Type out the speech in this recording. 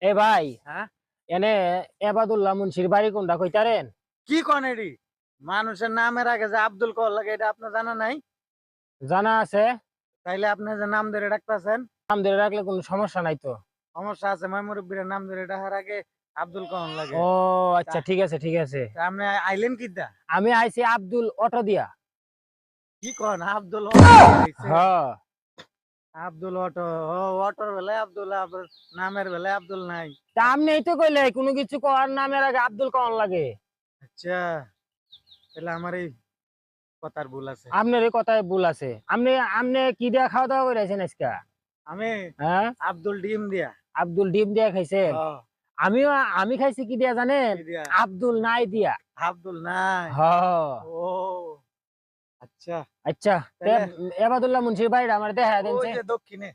এ ভাই, হ্যাঁ এনে এবাদুল্লাহ মুন্সির বাড়ি কোনটা কইতারেন? কি কন এডি মানুষের নামের আগে যে আব্দুল কল লাগে এটা আপনার জানা নাই? জানা আছে। তাইলে আপনি যে নাম ধরে ডাকতেছেন নাম ধরে রাখলে কোনো সমস্যা নাই তো। সমস্যা আছে। মই মুরব্বীর নাম ধরে ডাকার আগে আব্দুল কন লাগে। ও তা আচ্ছা, ঠিক আছে ঠিক আছে। তা আপনি আইলেন কিডা? আমি আইছি আব্দুল অটো দিয়া। কি কন আব্দুল অটো দিয়ে আইছেন? হ্যাঁ, আব্দুল অটো, ও অটোর বেলায় আব্দুল, আবার নামের বেলায় আব্দুল নাই। তা আপনি এই তো কইলে কোনো কিছু করার নামের আগে আব্দুল কন লাগে। আচ্ছা, তাহলে আমার এই কথার ভুল আছে। আপনার এই কথায় ভুল আছে। আপনি আপনি কি দিয়া খাওয়া দাওয়া করে আছেন আজকা? আমি হ্যাঁ, আব্দুল ডিম দিয়া। আব্দুল ডিম দিয়া খাইছেন? হ, আমিও আমি খাইছি কি দিয়া জানেন? কি দিয়া? আব্দুল নাই দিয়া। আব্দুল নাই। হ, ও আচ্ছা, আচ্ছা। তে তাহলে এবাদুল্লাহ মুন্সির বাড়িটা আমার দেখা দেন। ওই যে দক্ষিণে।